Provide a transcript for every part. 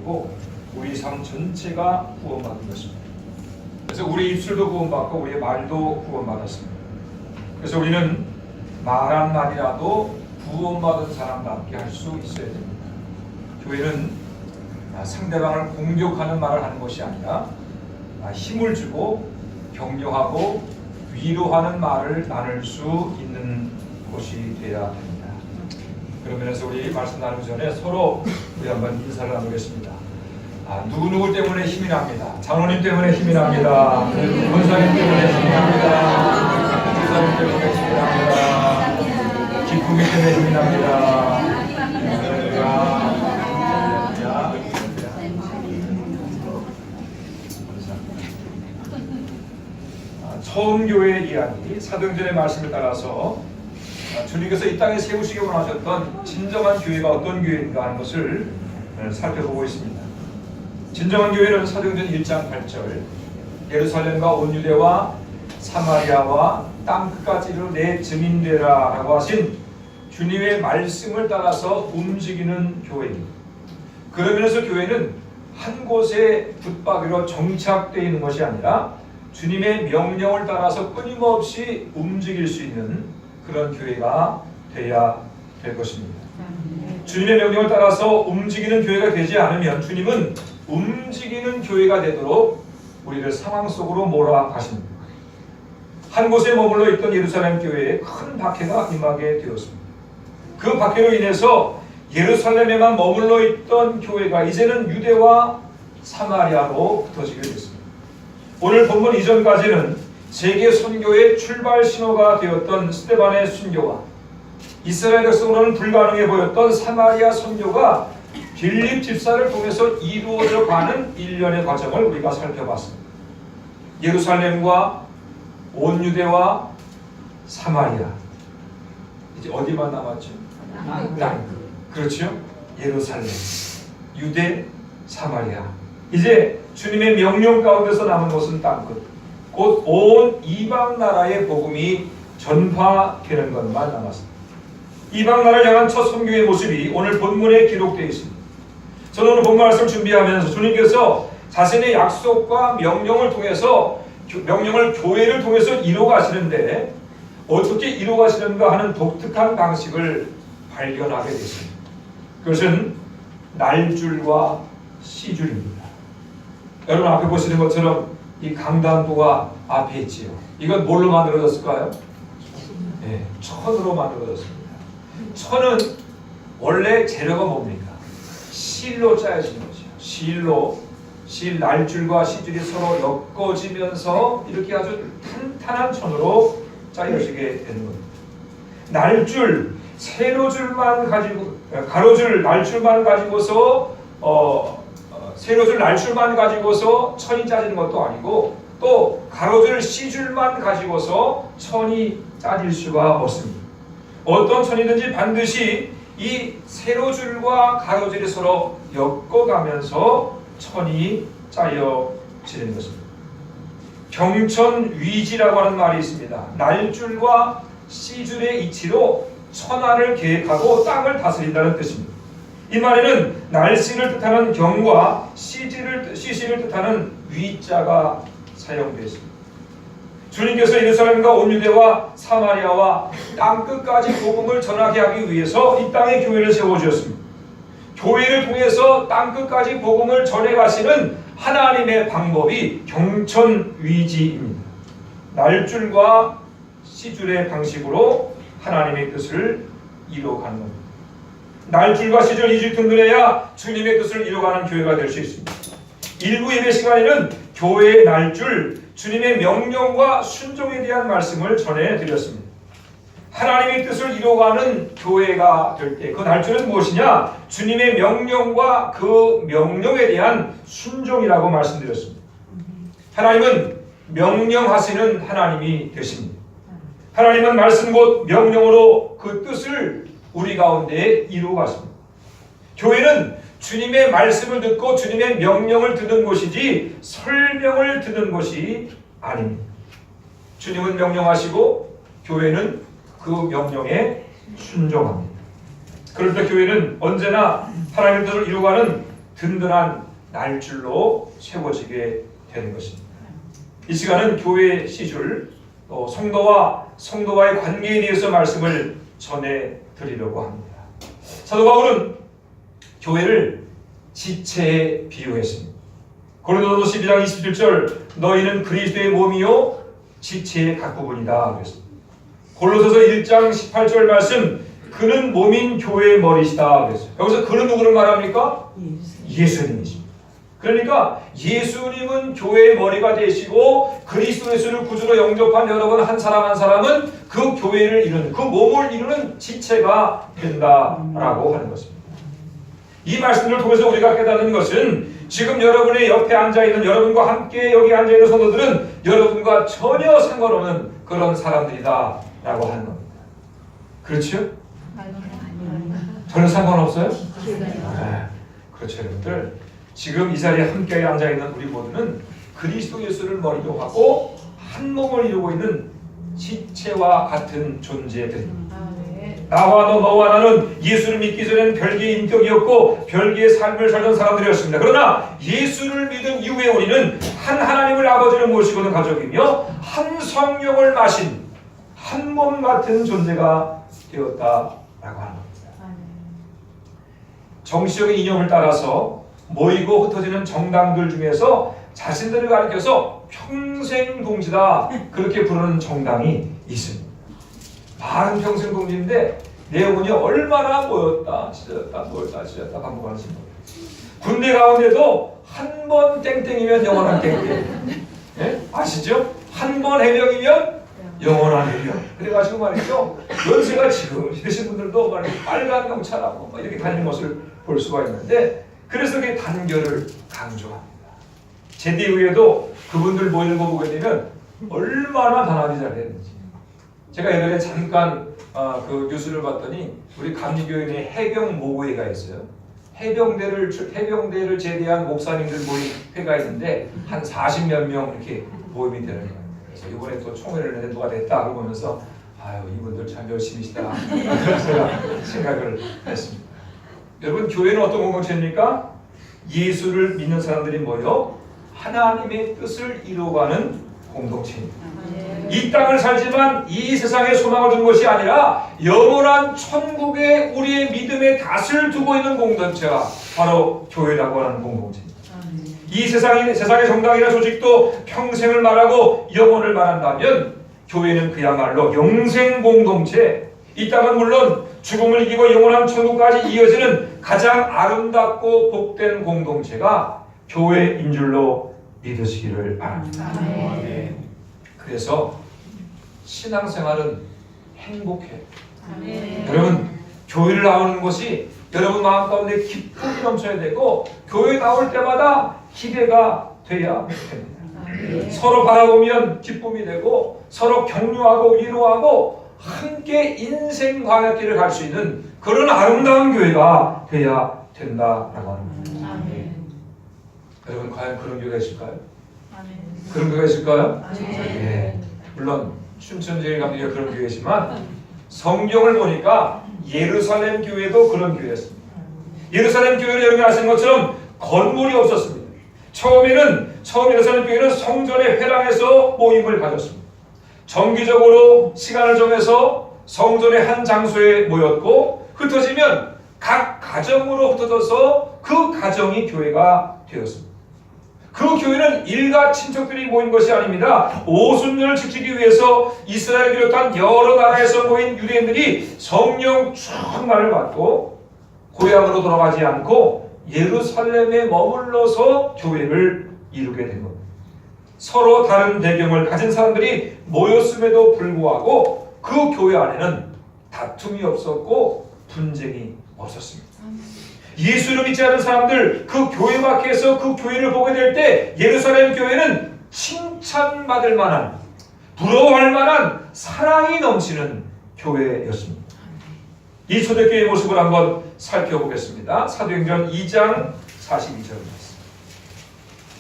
우리 삶 전체가 구원받은 것입니다. 그래서 우리 입술도 구원받고 우리의 말도 구원받았습니다. 그래서 우리는 말 한마디라도 구원받은 사람답게 할 수 있어야 됩니다. 교회는 상대방을 공격하는 말을 하는 것이 아니라 힘을 주고 격려하고 위로하는 말을 나눌 수 있는 곳이 되어야 됩니다. 그런 면에서 우리 말씀 나누기 전에 서로 우리 한번 인사를 나누겠습니다. 누구 때문에 힘이 납니다. 장로님 때문에 힘이 납니다. 권사님 때문에 힘이 납니다. 기사님 때문에 힘이 납니다. 기쁨이 때문에 힘이 납니다. 처음 교회의 이야기, 사도행전의 말씀을 따라서 주님께서 이 땅에 세우시기 원하셨던 진정한 교회가 어떤 교회인가 하는 것을 살펴보고 있습니다. 진정한 교회는 사도행전 1장 8절 예루살렘과 온 유대와 사마리아와 땅끝까지로 내 증인되라 라고 하신 주님의 말씀을 따라서 움직이는 교회입니다. 그러면서 교회는 한 곳에 붙박이로 정착되어 있는 것이 아니라 주님의 명령을 따라서 끊임없이 움직일 수 있는 그런 교회가 되어야 될 것입니다. 주님의 명령을 따라서 움직이는 교회가 되지 않으면 주님은 움직이는 교회가 되도록 우리를 상황 속으로 몰아가십니다. 한 곳에 머물러 있던 예루살렘 교회에 큰 박해가 임하게 되었습니다. 그 박해로 인해서 예루살렘에만 머물러 있던 교회가 이제는 유대와 사마리아로 흩어지게 됐습니다. 오늘 본문 이전까지는 세계 선교의 출발 신호가 되었던 스데반의 순교와 이스라엘 백성으로는 불가능해 보였던 사마리아 선교가 빌립 집사를 통해서 이루어져 가는 일련의 과정을 우리가 살펴봤습니다. 예루살렘과 온 유대와 사마리아, 이제 어디만 남았죠? 땅. 그렇죠? 예루살렘, 유대, 사마리아. 이제 주님의 명령 가운데서 남은 것은 땅끝. 곧 온 이방 나라의 복음이 전파되는 것만 남았습니다. 이방 나라를 향한 첫 선교의 모습이 오늘 본문에 기록되어 있습니다. 저는 오늘 본 말씀 준비하면서 주님께서 자신의 약속과 명령을 통해서 명령을 교회를 통해서 이루어가시는데 어떻게 이루어가시는가 하는 독특한 방식을 발견하게 됐습니다. 그것은 날줄과 시줄입니다. 여러분 앞에 보시는 것처럼 이 강단도가 앞에 있지요. 이건 뭘로 만들어졌을까요? 네, 천으로 만들어졌습니다. 천은 원래 재료가 뭡니까? 실로 짜여진 거죠. 실 날줄과 시줄이 서로 엮어지면서 이렇게 아주 탄탄한 천으로 짜여지게 되는 겁니다. 날줄, 세로줄만 가지고 가로줄 날줄만 가지고서 세로줄 날줄만 가지고서 천이 짜지는 것도 아니고 또 가로줄 시줄만 가지고서 천이 짜질 수가 없습니다. 어떤 천이든지 반드시 이 세로줄과 가로줄이 서로 엮어가면서 천이 짜여지는 것입니다. 경천위지라고 하는 말이 있습니다. 날줄과 시줄의 이치로 천하를 계획하고 땅을 다스린다는 뜻입니다. 이 말에는 날씨를 뜻하는 경과 시시를 뜻하는 위자가 사용되어 있습니다. 주님께서 예루살렘과 온 유대와 사마리아와 땅끝까지 복음을 전하게 하기 위해서 이 땅에 교회를 세워주었습니다. 교회를 통해서 땅끝까지 복음을 전해가시는 하나님의 방법이 경천위지입니다. 날줄과 시줄의 방식으로 하나님의 뜻을 이루어가는 겁니다. 날줄과 시줄 이줄 든든해야 주님의 뜻을 이루어가는 교회가 될 수 있습니다. 일부 예배 시간에는 교회의 날줄, 주님의 명령과 순종에 대한 말씀을 전해드렸습니다. 하나님의 뜻을 이루어가는 교회가 될 때 그 날줄은 무엇이냐? 주님의 명령과 그 명령에 대한 순종이라고 말씀드렸습니다. 하나님은 명령하시는 하나님이 되십니다. 하나님은 말씀 곧 명령으로 그 뜻을 우리 가운데 이루어가십니다. 교회는 주님의 말씀을 듣고 주님의 명령을 듣는 곳이지 설명을 듣는 것이 아닙니다. 주님은 명령하시고 교회는 그 명령에 순종합니다. 그럴 때 교회는 언제나 하나님의 뜻을 이루어가는 든든한 날줄로 세워지게 되는 것입니다. 이 시간은 교회의 시줄, 또 성도와의 관계에 대해서 말씀을 전해드리려고 합니다. 사도 바울은 교회를 지체에 비유했습니다. 고린도서 12장 27절 너희는 그리스도의 몸이요 지체의 각 부분이다 그랬습니다. 골로새서 1장 18절 말씀 그는 몸인 교회의 머리시다 그랬어요. 여기서 그는 누구를 말합니까? 예수님이십니다. 그러니까 예수님은 교회의 머리가 되시고 그리스도 예수를 구주로 영접한 여러분 한 사람 한 사람은 그 교회를 이루는 그 몸을 이루는 지체가 된다라고 하는 것입니다. 이 말씀을 통해서 우리가 깨닫는 것은 지금 여러분의 옆에 앉아있는 여러분과 함께 여기 앉아있는 성도들은 여러분과 전혀 상관없는 그런 사람들이다 라고 하는 겁니다. 그렇죠? 전혀 상관없어요? 네. 그렇죠 여러분들. 지금 이 자리에 함께 앉아있는 우리 모두는 그리스도 예수를 머리로 하고 한 몸을 이루고 있는 지체와 같은 존재들입니다. 나와 너와 나는 예수를 믿기 전에는 별개의 인격이었고 별개의 삶을 살던 사람들이었습니다. 그러나 예수를 믿은 이후에 우리는 한 하나님을 아버지를 모시고 있는 가족이며 한 성령을 마신 한 몸 같은 존재가 되었다라고 하는 겁니다. 정치적인 이념을 따라서 모이고 흩어지는 정당들 중에서 자신들을 가리켜서 평생동지다 그렇게 부르는 정당이 있습니다. 말은 평생동지인데 내용은요 얼마나 모였다 찢었다 반복하는지 모르겠어요. 군대 가운데도 한 번 땡땡이면 영원한 땡땡. 네? 아시죠? 한 번 해병이면 영원한 해병. 그래가지고 말이죠 연세가 지금 되신 분들도 말이죠 빨간 경찰하고 이렇게 다니는 것을 볼 수가 있는데 그래서 그게 단결을 강조합니다. 제대 이후에도 그분들 모이는 거 보게 되면 얼마나 단합이 잘 되는지. 제가 예전에 잠깐 그 뉴스를 봤더니 우리 감리교회 내 해병 모회가 있어요. 해병대를 제대한 목사님들 모임 회가 있는데 한 40몇 명 이렇게 모임이 되는 거예요. 그래서 이번에 또 총회를 했는데 누가 됐다 그러면서 아유 이분들 참 열심히시다 제가 생각을 했습니다. 여러분 교회는 어떤 공동체입니까? 예수를 믿는 사람들이 모여 하나님의 뜻을 이루어가는 공동체입니다. 이 땅을 살지만 이 세상에 소망을 둔 것이 아니라 영원한 천국에 우리의 믿음의 닷을 두고 있는 공동체가 바로 교회라고 하는 공동체입니다. 이 세상의 정당이나 조직도 평생을 말하고 영원을 말한다면 교회는 그야말로 영생 공동체, 이 땅은 물론 죽음을 이기고 영원한 천국까지 이어지는 가장 아름답고 복된 공동체가 교회인 줄로 믿으시기를 바랍니다. 그래서 신앙생활은 행복해요. 여러분 교회를 나오는 것이 여러분 마음 가운데 기쁨이 넘쳐야 되고 교회 나올 때마다 기대가 돼야 됩니다. 서로 바라보면 기쁨이 되고 서로 격려하고 위로하고 함께 인생 광야길을 갈 수 있는 그런 아름다운 교회가 돼야 된다라고 합니다. 여러분 과연 그런 교회가 있을까요? 그런 교회가 있을까요? 네. 물론 춘천제일감리가 그런 교회지만 성경을 보니까 예루살렘 교회도 그런 교회였습니다. 예루살렘 교회는 여러분이 아시는 것처럼 건물이 없었습니다. 처음 예루살렘 교회는 성전의 회당에서 모임을 가졌습니다. 정기적으로 시간을 정해서 성전의 한 장소에 모였고 흩어지면 각 가정으로 흩어져서 그 가정이 교회가 되었습니다. 그 교회는 일가 친척들이 모인 것이 아닙니다. 오순절을 지키기 위해서 이스라엘을 비롯한 여러 나라에서 모인 유대인들이 성령 충만을 받고 고향으로 돌아가지 않고 예루살렘에 머물러서 교회를 이루게 된 겁니다. 서로 다른 배경을 가진 사람들이 모였음에도 불구하고 그 교회 안에는 다툼이 없었고 분쟁이 없었습니다. 예수를 믿지 않는 사람들 그 교회 밖에서 그 교회를 보게 될 때 예루살렘 교회는 칭찬받을 만한 부러워할 만한 사랑이 넘치는 교회였습니다. 이 초대교회의 모습을 한번 살펴보겠습니다. 사도행전 2장 42절 말씀.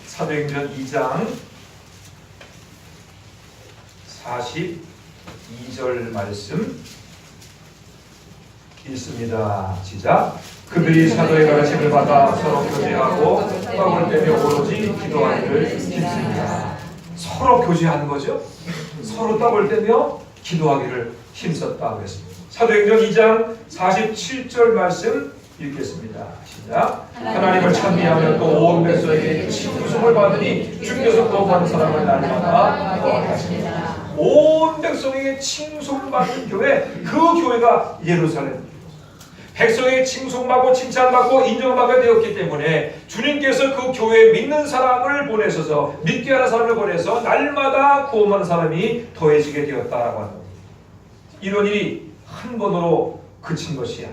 사도행전 2장 42절 말씀 읽습니다. 시작. 그들이 사도의 가르침을 받아 서로 교제하고 떡을 떼며 오로지 기도하기를 힘씁니다. 서로 교제하는 거죠. 서로 떡을 떼며 기도하기를 힘썼다고 했습니다. 사도행전 2장 47절 말씀 읽겠습니다. 시작. 하나님을 찬미하며 또 온 백성에게 칭송을 받으니 주께서 거룩한 사람을 날마다 거하셨습니다. 온 백성에게 칭송받는 교회, 그 교회가 예루살렘. 백성에게 칭송받고 칭찬받고 인정받게 되었기 때문에 주님께서 그 교회에 믿는 사람을 보내셔서, 믿게 하는 사람을 보내서 날마다 구원하는 사람이 더해지게 되었다라고 합니다. 이런 일이 한 번으로 그친 것이야.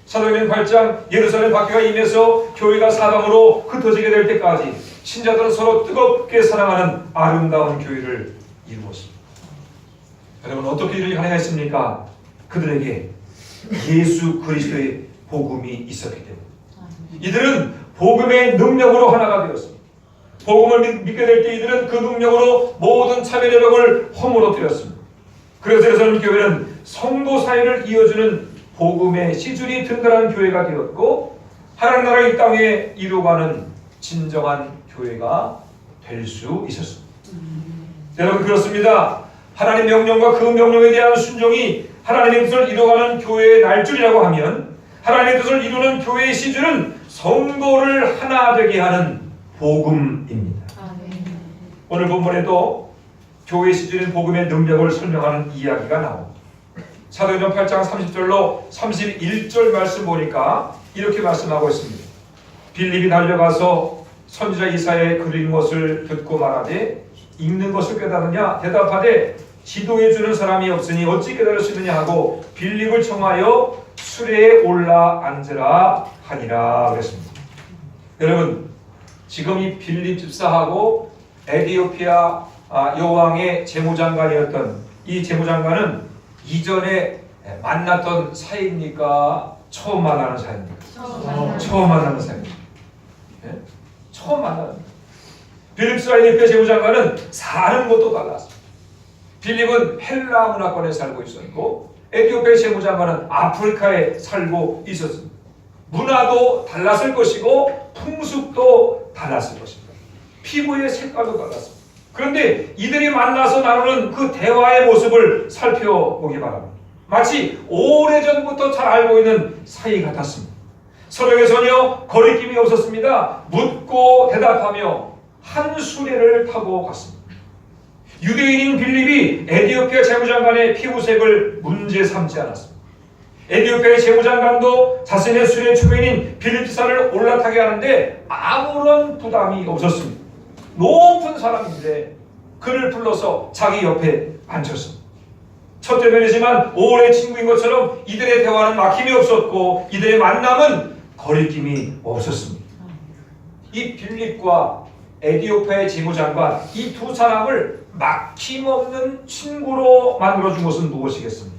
사도행전 8장 예루살렘 박해가 임해서 교회가 사방으로 흩어지게 될 때까지 신자들은 서로 뜨겁게 사랑하는 아름다운 교회를 이루었습니다. 여러분, 어떻게 이런 일이 가능했습니까? 그들에게 예수 그리스도의 복음이 있었기 때문에. 이들은 복음의 능력으로 하나가 되었습니다. 복음을 믿게 될 때 이들은 그 능력으로 모든 차별의 벽을 허물어뜨렸습니다. 그래서 예루살렘 교회는 성도 사이를 이어주는 복음의 시줄이 든든한 교회가 되었고, 하나님 나라 이 땅에 이루어가는 진정한 교회가 될 수 있었습니다. 여러분, 그렇습니다. 하나님 명령과 그 명령에 대한 순종이 하나님의 뜻을 이루어가는 교회의 날줄이라고 하면, 하나님의 뜻을 이루는 교회의 시줄은 성도를 하나 되게 하는 복음입니다. 오늘 본문에도 교회의 시줄인 복음의 능력을 설명하는 이야기가 나옵니다. 사도행전 8장 30절로 31절 말씀 보니까 이렇게 말씀하고 있습니다. 빌립이 달려가서 선지자 이사야의 글 읽은 것을 듣고 말하되 읽는 것을 깨달으냐? 대답하되 지도해 주는 사람이 없으니 어찌 깨달을 수 있느냐 하고 빌립을 청하여 수레에 올라 앉으라 하니라 그랬습니다. 여러분, 지금 이 빌립 집사하고 에디오피아 여왕의 재무장관이었던 이 재무장관은 이전에 만났던 사이입니까? 처음 만나는 사이입니까? 처음 만나는 사이입니다. 네? 처음 만나는. 빌립스와 에디오피아 재무장관은 사는 것도 달랐습니다. 빌립은 헬라 문화권에 살고 있었고, 에디오피아 재무장관은 아프리카에 살고 있었습니다. 문화도 달랐을 것이고 풍습도 달랐을 것입니다. 피부의 색깔도 달랐습니다. 그런데 이들이 만나서 나누는 그 대화의 모습을 살펴보기 바랍니다. 마치 오래전부터 잘 알고 있는 사이 같았습니다. 서로에게 전혀 거리낌이 없었습니다. 묻고 대답하며 한 수레를 타고 갔습니다. 유대인인 빌립이 에디오피아 재무장관의 피부색을 문제 삼지 않았습니다. 에디오피아의 재무장관도 자신의 수레 주변인 빌립 지사를 올라타게 하는데 아무런 부담이 없었습니다. 높은 사람인데 그를 불러서 자기 옆에 앉혔습니다. 첫째 면이지만 오래 친구인 것처럼 이들의 대화는 막힘이 없었고 이들의 만남은 거리낌이 없었습니다. 이 빌립과 에디오피아의 재무장관, 이 두 사람을 막힘없는 친구로 만들어준 것은 무엇이겠습니까?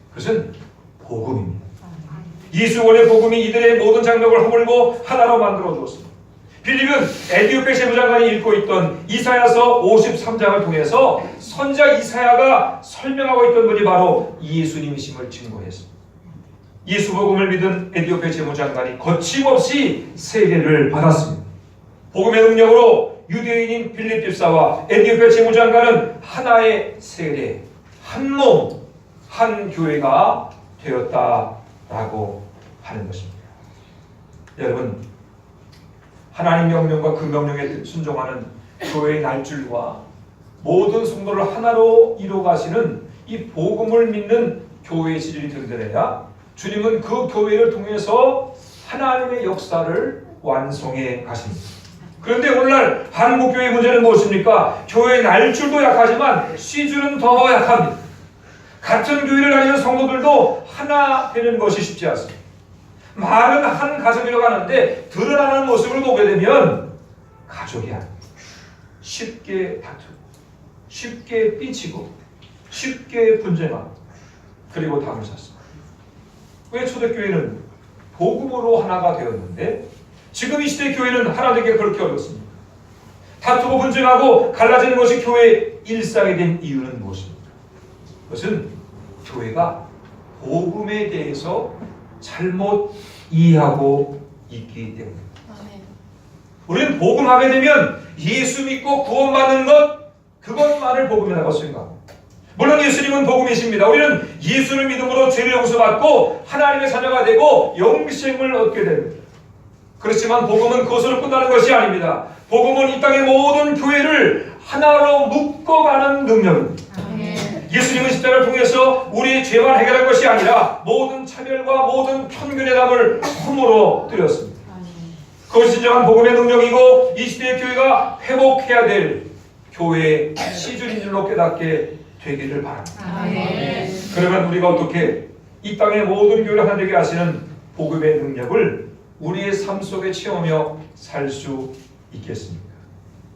그것은 복음입니다. 이수원의 복음이 이들의 모든 장벽을 허물고 하나로 만들어 주었습니다. 빌립은 에디오피아 재무장관이 읽고 있던 이사야서 53장을 통해서 선지자 이사야가 설명하고 있던 분이 바로 예수님이심을 증거했습니다. 예수 복음을 믿은 에디오피아 재무장관이 거침없이 세례를 받았습니다. 복음의 능력으로 유대인인 빌립 집사와 에디오피아 재무장관은 하나의 세례, 한 몸, 한 교회가 되었다라고 하는 것입니다. 여러분, 하나님 명령과 그 명령에 순종하는 교회의 날줄과 모든 성도를 하나로 이루어가시는 이 복음을 믿는 교회의 지질이 든든해야 주님은 그 교회를 통해서 하나님의 역사를 완성해 가십니다. 그런데 오늘날 한국교회의 문제는 무엇입니까? 교회의 날줄도 약하지만 시줄은 더 약합니다. 같은 교회를 다니는 성도들도 하나 되는 것이 쉽지 않습니다. 말은 한 가족이라고 하는데 드러나는 모습을 보게 되면 가족이 아닙니다. 쉽게 다투고 쉽게 삐치고 쉽게 분쟁하고 그리고 담을 샀습니다. 왜 초대교회는 복음으로 하나가 되었는데 지금 이 시대 교회는 하나 되기가 그렇게 어렵습니까? 다투고 분쟁하고 갈라지는 것이 교회의 일상이 된 이유는 무엇입니까? 그것은 교회가 복음에 대해서 잘못 이해하고 있기 때문입니다. 우리는 복음하게 되면 예수 믿고 구원받는 것, 그것만을 복음이라고 생각합니다. 물론 예수님은 복음이십니다. 우리는 예수를 믿음으로 죄를 용서받고 하나님의 자녀가 되고 영생을 얻게 됩니다. 그렇지만 복음은 그것으로 끝나는 것이 아닙니다. 복음은 이 땅의 모든 교회를 하나로 묶어가는 능력입니다. 예수님은 십자가를 통해서 우리의 죄만 해결한 것이 아니라 모든 차별과 모든 편견의 담을 흠으로 드렸습니다. 그것이 진정한 복음의 능력이고 이 시대의 교회가 회복해야 될 교회의 시줄인 줄로 깨닫게 되기를 바랍니다. 그러면 우리가 어떻게 이 땅의 모든 교회를 하나 되게 하시는 복음의 능력을 우리의 삶 속에 체험하며 살 수 있겠습니까?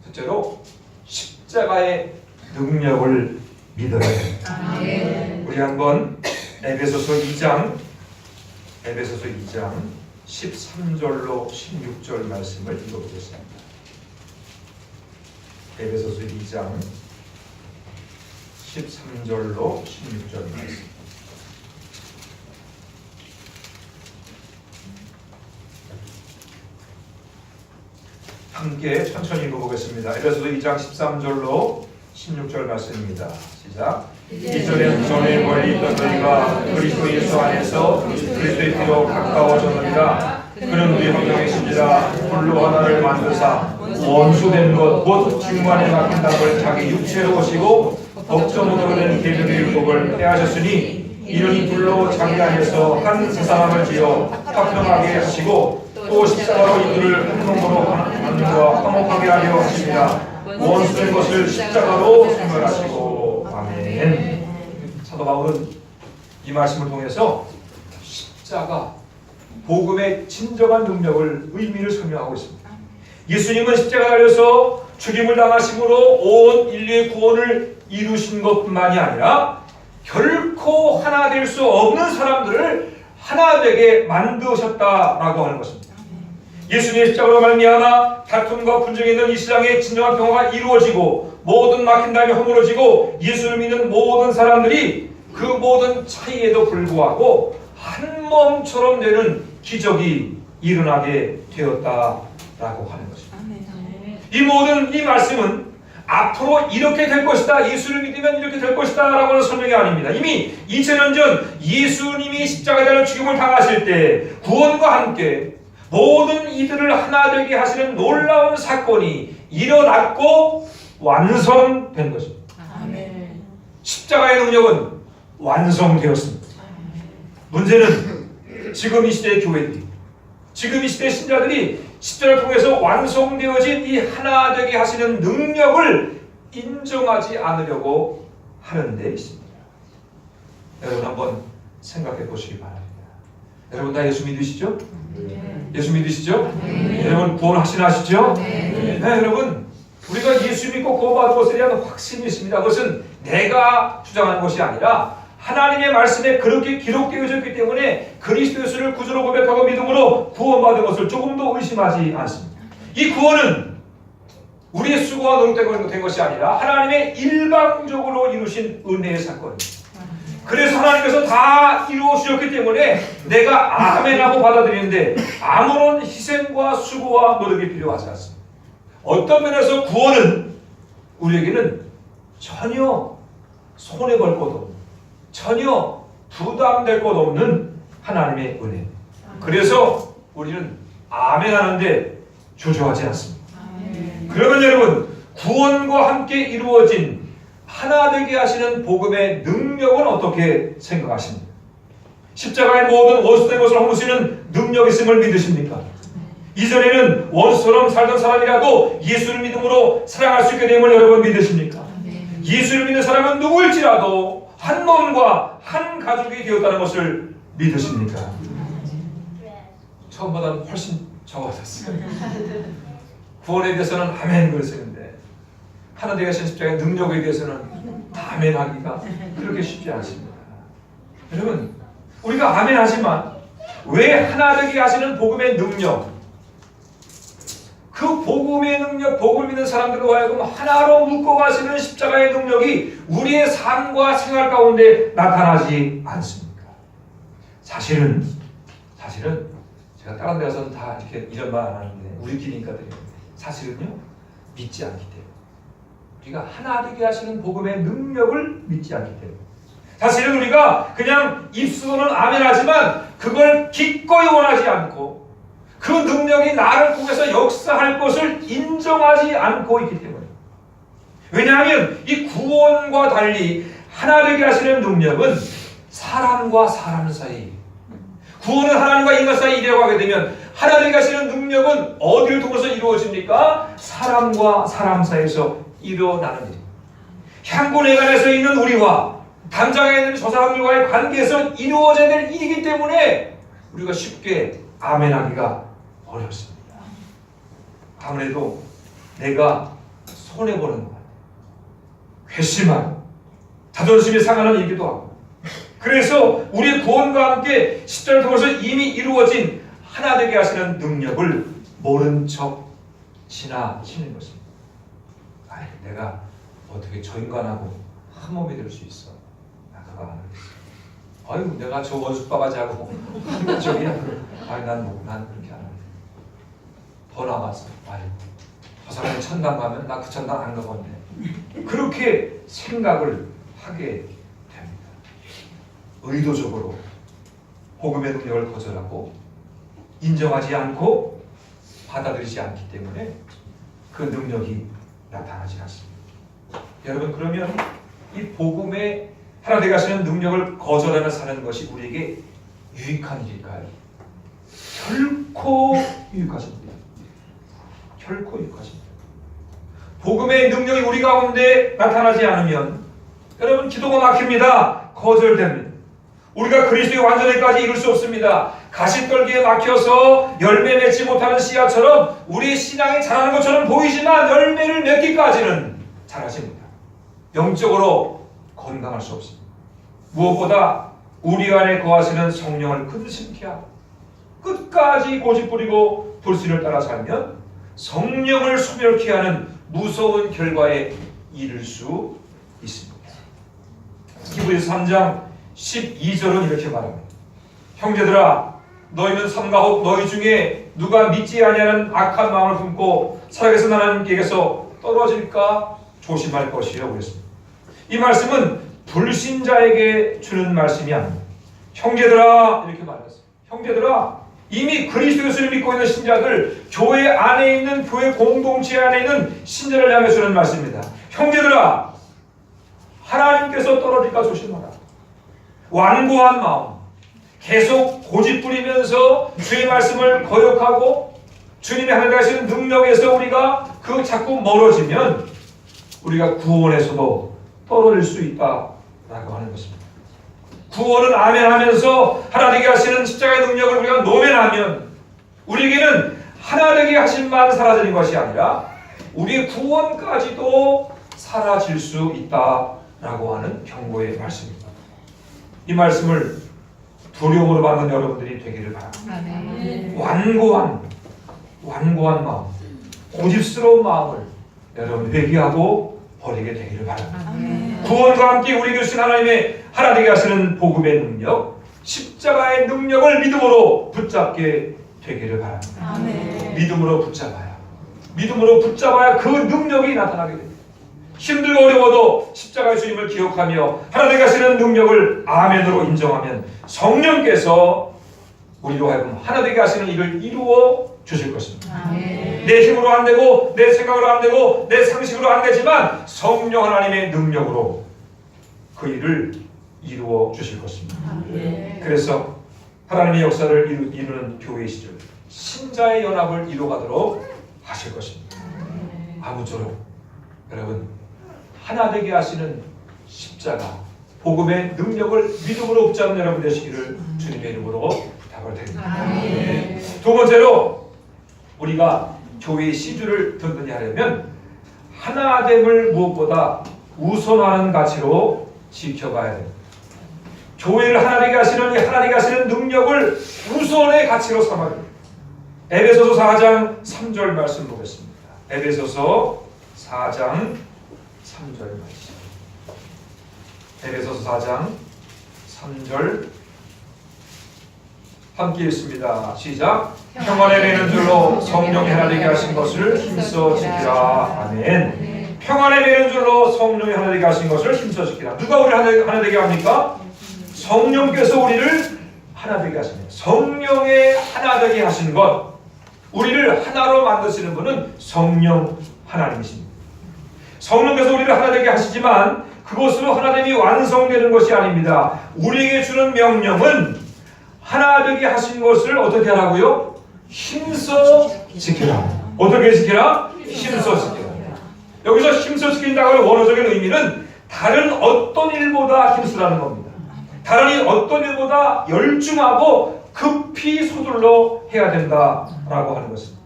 첫째로 십자가의 능력을 믿어야 됩니다. 우리 한번 에베소서 2장 13절로 16절 말씀을 읽어보겠습니다. 에베소서 2장 13절로 16절 말씀. 함께 천천히 읽어보겠습니다. 에베소서 2장 13절로 16절 말씀입니다. 시작. 이전에 전에 멀리 있던 너희가 그리스도 예수 안에서 그리스도의 피로 가까워졌느니라. 그는 우리 성령이신지라 불로 하나를 만드사 원수된 것 곧 직만에 맡긴 담을 자기 육체로 오시고 법정으로 된 계명의 율법을 폐하셨으니 이러니 불로 자기 안에서 한 세상을 지어 화평하게 하시고 또 십자가로 이들을 한 몸으로 하나님과 화목하게 하려 하십니다. 원수된 것을 십자가로 생각하시고. 아멘. 사도 바울은 이 말씀을 통해서 십자가, 복음의 진정한 능력을, 의미를 설명하고 있습니다. 예수님은 십자가 달려서 죽임을 당하심으로 온 인류의 구원을 이루신 것뿐만이 아니라 결코 하나 될 수 없는 사람들을 하나 되게 만드셨다라고 하는 것입니다. 예수님의 십자가로 말미암아 다툼과 분쟁이 있는 이 세상에 진정한 평화가 이루어지고 모든 막힌 담이 허물어지고 예수를 믿는 모든 사람들이 그 모든 차이에도 불구하고 한 몸처럼 되는 기적이 일어나게 되었다라고 하는 것입니다. 이 말씀은 앞으로 이렇게 될 것이다, 예수를 믿으면 이렇게 될 것이다 라고 하는 설명이 아닙니다. 이미 2000년 전 예수님이 십자가에 달려 죽임을 당하실 때 구원과 함께 모든 이들을 하나 되게 하시는 놀라운 사건이 일어났고 완성된 것입니다. 아멘. 십자가의 능력은 완성되었습니다. 문제는 지금 이 시대의 교회들이, 지금 이 시대의 신자들이 십자가를 통해서 완성되어진 이 하나 되게 하시는 능력을 인정하지 않으려고 하는 데 있습니다. 여러분 한번 생각해 보시기 바랍니다. 여러분 다 예수 믿으시죠? 네. 예수 믿으시죠? 네. 여러분 구원 확신하시죠? 네. 네, 여러분 우리가 예수 믿고 구원받은 것에 대한 확신이 있습니다. 그것은 내가 주장하는 것이 아니라 하나님의 말씀에 그렇게 기록되어졌기 때문에 그리스도 예수를 구주로 고백하고 믿음으로 구원받은 것을 조금도 의심하지 않습니다. 이 구원은 우리의 수고와 노력 때문에 된 것이 아니라 하나님의 일방적으로 이루신 은혜의 사건입니다. 그래서 하나님께서 다 이루어 주셨기 때문에 내가 아멘하고 받아들이는데 아무런 희생과 수고와 노력이 필요하지 않습니다. 어떤 면에서 구원은 우리에게는 전혀 손해볼 것 없는, 전혀 부담될 것 없는 하나님의 은혜. 그래서 우리는 아멘하는데 주저하지 않습니다. 그러면 여러분 구원과 함께 이루어진 하나 되게 하시는 복음의 능력은 어떻게 생각하십니까? 십자가의 모든 원수된 것을 허무시는 능력이 있음을 믿으십니까? 이전에는 원수처럼 살던 사람이라도 예수를 믿음으로 사랑할 수 있게 됨을 여러분 믿으십니까? 예수를 믿는 사람은 누구일지라도 한 몸과 한 가족이 되었다는 것을 믿으십니까? 처음보다는 훨씬 적어졌어요. 구원에 대해서는 아멘 그랬었는데 하나 되게 하신 십자가의 능력에 대해서는 아멘 하기가 그렇게 쉽지 않습니다. 여러분 우리가 아멘 하지만 왜 하나 되게 하시는 복음의 능력, 그 복음의 능력, 복음을 믿는 사람들로 하여금 하나로 묶어가시는 십자가의 능력이 우리의 삶과 생활 가운데 나타나지 않습니까? 사실은 제가 다른 데 가서는 다 이렇게 이런 말 안 하는데 우리끼리니까 드리는데 사실은요 믿지 않기 때문에 우리가 하나 되게 하시는 복음의 능력을 믿지 않기 때문에 사실은 우리가 그냥 입술로는 아멘 하지만 그걸 기꺼이 원하지 않고 그 능력이 나를 통해서 역사할 것을 인정하지 않고 있기 때문에 왜냐하면 이 구원과 달리 하나 되게 하시는 능력은 사람과 사람 사이 구원은 하나님과 인간 사이 이루어가게 되면 하나 되게 하시는 능력은 어디를 통해서 이루어집니까? 사람과 사람 사이에서 일어나는 일입니다. 향고내간에서 있는 우리와 담장에 있는 저 사람들과의 관계에서 이루어져야 될 일이기 때문에 우리가 쉽게 아멘하기가 어렵습니다. 아무래도 내가 손해보는 것 같아요. 괘씸한 자존심이 상하는 일기도 하고 그래서 우리의 구원과 함께 십자가를 통해서 이미 이루어진 하나 되게 하시는 능력을 모른 척 지나치는 것입니다. 아이, 내가 어떻게 저 인간하고 한 몸이 될 수 있어? 나 그거 안 하겠어. 아유, 내가 저 원숙바가지하고 저기야. 아이, 난 그렇게 안 하겠어. 더 나가서, 아유, 저 사람이 천당 가면 나 그 천당 안 가봤네. 그렇게 생각을 하게 됩니다. 의도적으로 복음의 능력을 거절하고 인정하지 않고 받아들이지 않기 때문에 그 능력이 나타나지 않습니다. 여러분 그러면 이 복음의 하나 되게 하시는 능력을 거절하며 사는 것이 우리에게 유익한 일일까요? 결코 유익하지 못해요. 결코 유익하지 못해요. 복음의 능력이 우리 가운데 나타나지 않으면 여러분 기도가 막힙니다. 거절됩니다. 우리가 그리스도의 완전에까지 이룰 수 없습니다. 가시떨기에 막혀서 열매 맺지 못하는 씨앗처럼 우리 신앙이 자라는 것처럼 보이지만 열매를 맺기까지는 자라지 못합니다. 영적으로 건강할 수 없습니다. 무엇보다 우리 안에 거하시는 성령을 그들심케 하고 끝까지 고집부리고 불신을 따라 살면 성령을 소멸케 하는 무서운 결과에 이를 수 있습니다. 히브리서 3장 12절은 이렇게 말합니다. 형제들아 너희는 삼가혹 너희 중에 누가 믿지 아니하는 악한 마음을 품고 살아계신 하나님께서 떨어질까 조심할 것이요 그랬습니다. 이 말씀은 불신자에게 주는 말씀이 아닙니다. 형제들아 이렇게 말했어요. 형제들아 이미 그리스도 예수를 믿고 있는 신자들 교회 안에 있는 교회 공동체 안에 있는 신자를 향해 주는 말씀입니다. 형제들아 하나님께서 떨어질까 조심하라. 완고한 마음 계속 고집부리면서 주의 말씀을 거역하고 주님이 하나님 하시는 능력에서 우리가 그 자꾸 멀어지면 우리가 구원에서도 떨어질 수 있다라고 하는 것입니다. 구원은 아멘하면서 하나 되게 하시는 십자가의 능력을 우리가 노면하면 우리에게는 하나 되게 하신만 사라지는 것이 아니라 우리의 구원까지도 사라질 수 있다라고 하는 경고의 말씀입니다. 이 말씀을 두려움으로 받는 여러분들이 되기를 바랍니다. 완고한 마음, 고집스러운 마음을 여러분 회개하고 버리게 되기를 바랍니다. 구원과 함께 우리 주신 하나님의 하나 되게 하시는 복음의 능력, 십자가의 능력을 믿음으로 붙잡게 되기를 바랍니다. 믿음으로 붙잡아야 그 능력이 나타나게 됩니다. 힘들고 어려워도 십자가의 주님을 기억하며 하나 되게 하시는 능력을 아멘으로 인정하면 성령께서 우리로 하여금 하나 되게 하시는 일을 이루어 주실 것입니다. 내 힘으로 안 되고 내 생각으로 안 되고 내 상식으로 안 되지만 성령 하나님의 능력으로 그 일을 이루어 주실 것입니다. 그래서 하나님의 역사를 이루는 교회 시절 신자의 연합을 이루어가도록 하실 것입니다. 아무쪼록 여러분 하나 되게 하시는 십자가 복음의 능력을 믿음으로 붙잡는 여러분 되시기를 주님의 이름으로 부탁을 드립니다. 두 번째로 우리가 교회의 시주를 든든히 하려면 하나됨을 무엇보다 우선하는 가치로 지켜가야 됩니다. 교회를 하나 되게 하시는 능력을 우선의 가치로 삼아야 됩니다. 에베소서 4장 3절 말씀 보겠습니다. 에베소서 4장 3절 말씀. 에베소서 4장 3절 함께 읽습니다. 시작. 평안에 매는 줄로 성령이 하나 되게 하신 것을 힘써 지키라. 아멘. 평안에 매는 줄로 성령이 하나 되게 하신 것을 힘써 지키라. 누가 우리를 하나 되게 합니까? 성령께서 우리를 하나 되게 하십니다. 성령의 하나 되게 하신 것, 우리를 하나로 만드시는 분은 성령 하나님이십니다. 성령께서 우리를 하나 되게 하시지만 그것으로 하나됨이 완성되는 것이 아닙니다. 우리에게 주는 명령은 하나 되게 하신 것을 어떻게 하라고요? 힘써 지키라. 어떻게 지키라? 힘써 지키라. 여기서 힘써 지킨다고 하는 원어적인 의미는 다른 어떤 일보다 힘쓰라는 겁니다. 다른 어떤 일보다 열중하고 급히 서둘러 해야 된다라고 하는 것입니다.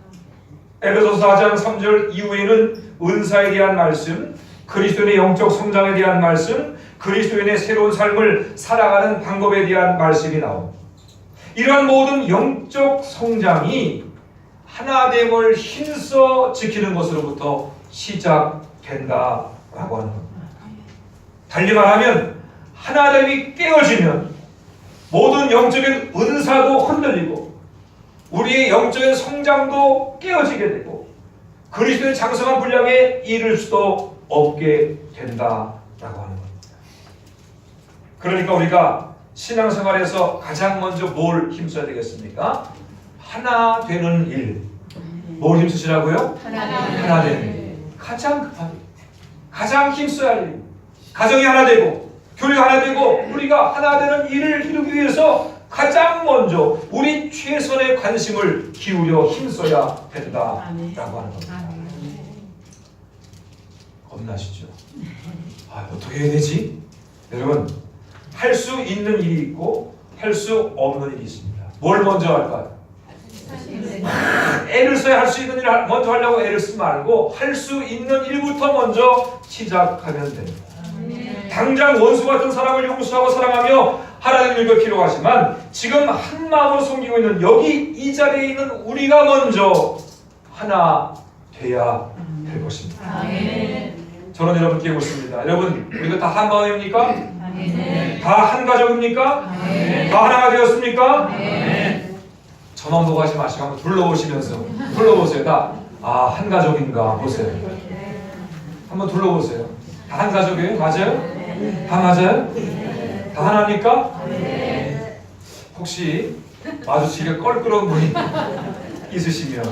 에베소서 4장 3절 이후에는 은사에 대한 말씀, 그리스도인의 영적 성장에 대한 말씀, 그리스도인의 새로운 삶을 살아가는 방법에 대한 말씀이 나옵니다. 이러한 모든 영적 성장이 하나됨을 힘써 지키는 것으로부터 시작된다라고 하는 겁니다. 달리 말하면 하나됨이 깨어지면 모든 영적인 은사도 흔들리고 우리의 영적인 성장도 깨어지게 되고 그리스도의 장성한 분량에 이를 수도 없게 된다라고 하는 겁니다. 그러니까 우리가 신앙생활에서 가장 먼저 뭘 힘써야 되겠습니까? 하나 되는 일. 뭘 힘쓰시라고요? 하나 되는 일. 가장 급한 일. 가장 힘써야 할 일. 가정이 하나 되고 교회가 하나 되고 우리가 하나 되는 일을 이루기 위해서 가장 먼저 우리 최선의 관심을 기울여 힘써야 된다라고 하는 겁니다. 겁나시죠? 어떻게 해야 되지? 여러분, 할 수 있는 일이 있고 할 수 없는 일이 있습니다. 뭘 먼저 할까요? 애를 써야 할 수 있는 일을 먼저 하려고 애를 쓰지 말고 할 수 있는 일부터 먼저 시작하면 됩니다. 당장 원수 같은 사람을 용서하고 사랑하며 하나님 일을 필요하지만 지금 한 마음으로 섬기고 있는 여기 이 자리에 있는 우리가 먼저 하나 돼야 될 것입니다. 저는 여러분께 묻습니다. 여러분, 우리가 다 한 마음입니까? 다 한 가족입니까? 다 하나가 되었습니까? 저만 보고 하지 마시고 한번 둘러보시면서 둘러보세요. 다 한 가족인가 보세요. 한번 둘러보세요. 다 한 가족이에요? 맞아요? 다 맞아요? 다 하나입니까? 혹시 마주치기가 껄끄러운 분이 있으시면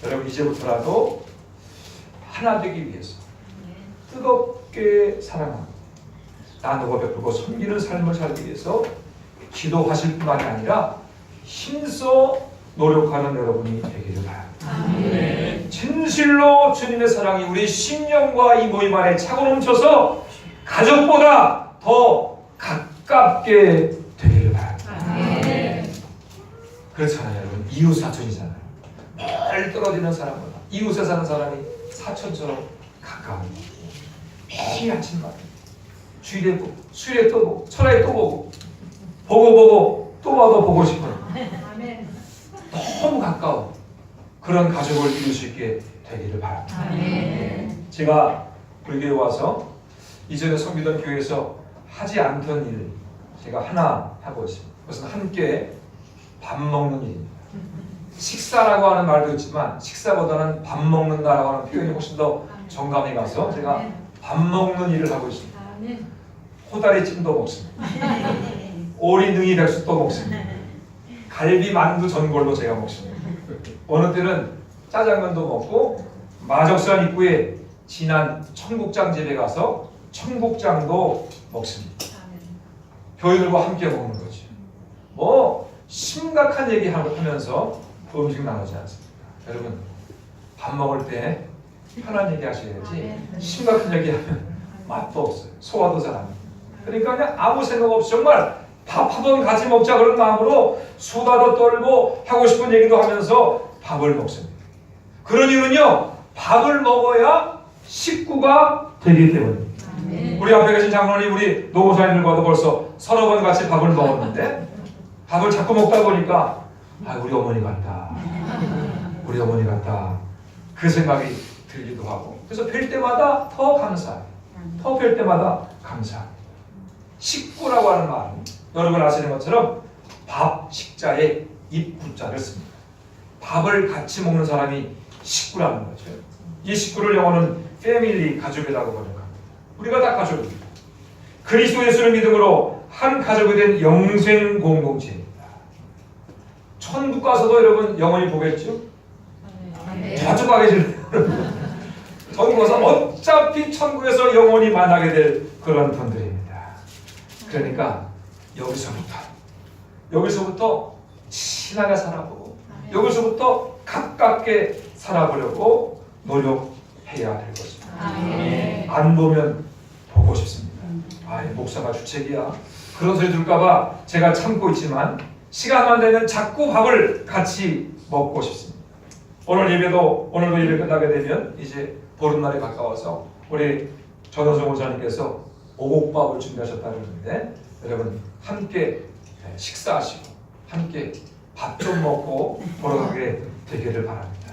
여러분 이제부터라도 하나 되기 위해서 뜨겁게 사랑하고 나누고 베풀고 섬기는 삶을 살기 위해서 기도하실 뿐만이 아니라 힘써 노력하는 여러분이 되기를 바랍니다. 진실로 주님의 사랑이 우리 심령과 이 모임 안에 차고 넘쳐서 가족보다 더 가깝게 되기를 바랍니다. 그렇잖아요, 여러분. 이웃 사촌이잖아요. 늘 떨어지는 사람보다 이웃에 사는 사람이 사촌처럼 가까운. 매일 아침마다 주일에 보고 수요일에 또 보고 철야에 또 보고 또 봐도 보고 싶어요. 너무 가까워. 그런 가족을 이룰 수 있게 되기를 바랍니다. 제가 우리 교회 와서 이전에 섬기던 교회에서 하지 않던 일 제가 하나 하고 있습니다. 그것은 함께 밥 먹는 일입니다. 식사라고 하는 말도 있지만 식사보다는 밥 먹는다라고 하는 표현이 훨씬 더 정감이 가서 제가 밥 먹는 일을 하고 있습니다. 호다리찜도 먹습니다. 오리 능이 백숙도 먹습니다. 갈비 만두 전골도 제가 먹습니다. 어느 때는 짜장면도 먹고 마적산 입구에 진한 청국장 집에 가서 청국장도 먹습니다. 교인들과 함께 먹는 거죠. 뭐 심각한 얘기 하면서 그 음식 나누지 않습니다. 여러분, 밥 먹을 때 편한 얘기 하셔야지 심각한 얘기 하면 맛도 없어요. 소화도 잘 안 돼요. 그러니까 그냥 아무 생각 없이 정말 밥 한 번 같이 먹자 그런 마음으로 수다도 떨고 하고 싶은 얘기도 하면서 밥을 먹습니다. 그런 이유는요, 밥을 먹어야 식구가 되기 때문입니다. 우리 앞에 계신 장로님, 우리 노고사님들과도 벌써 서너 번 같이 밥을 먹었는데 밥을 자꾸 먹다 보니까 우리 어머니 같다. 우리 어머니 같다. 그 생각이 들기도 하고 그래서 뵐 때마다 더 감사해요. 더 뵐 때마다 감사해요. 식구라고 하는 말은 여러분 아시는 것처럼 밥, 식자에 입구자를 씁니다. 밥을 같이 먹는 사람이 식구라는 거죠. 이 식구를 영어는 패밀리, 가족이라고 번역합니다. 우리가 다 가족입니다. 그리스도 예수를 믿음으로 한 가족이 된 영생 공동체입니다. 천국 가서도 여러분 영원히 보겠죠? 자주 가게 될 천국 가서 어차피 천국에서 영원히 만나게 될 그런 분들입니다. 그러니까 여기서부터 친하게 살아보고 여기서부터 가깝게 살아보려고 노력해야 될 것입니다. 안 보면 보고 싶습니다. 목사가 주책이야. 그런 소리 들을까봐 제가 참고 있지만 시간만 되면 자꾸 밥을 같이 먹고 싶습니다. 오늘도 예배 끝나게 되면 이제 보름날에 가까워서 우리 전호정 목사님께서 오곡밥을 준비하셨다는데 여러분 함께 식사하시고 함께 밥 좀 먹고 걸어가게 되기를 바랍니다.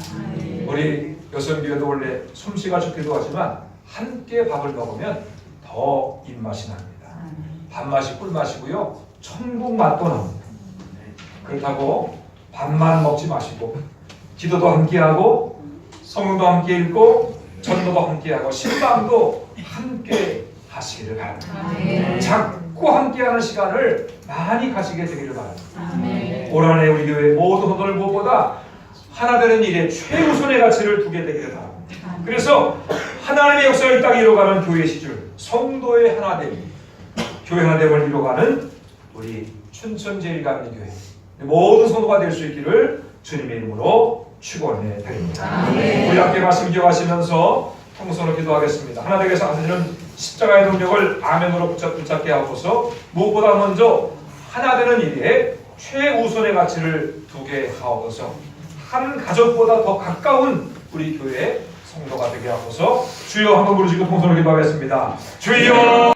우리 여성교회도 원래 솜씨가 좋기도 하지만 함께 밥을 먹으면 더 입맛이 납니다. 밥맛이 꿀맛이고요. 천국 맛도 납니다. 그렇다고 밥만 먹지 마시고 기도도 함께하고 성경도 함께 읽고 전도도 함께하고 신방도 함께 하시기를 바랍니다. 자꾸 함께하는 시간을 많이 가지게 되기를 바랍니다. 올 한해 우리 교회 모든 성도들 무엇보다 하나 되는 일에 최우선의 가치를 두게 되기를 바랍니다. 그래서 하나님의 역사를 이 땅에 이뤄가는 교회 시줄, 성도의 하나됨, 교회 하나됨을 이뤄가는 우리 춘천제일감리교회 모든 성도가 될 수 있기를 주님의 이름으로 축원해 드립니다. 우리 함께 말씀 기억하시면서 통성으로 기도하겠습니다. 하나님께서 하시는 십자가의 동력을 아멘으로 붙잡게 하옵소서. 무엇보다 먼저 하나 되는 일에 최우선의 가치를 두게 하옵소서. 한 가족보다 더 가까운 우리 교회 성도가 되게 하옵소서. 주여 한번 부르시고 통성으로 기도하겠습니다. 주여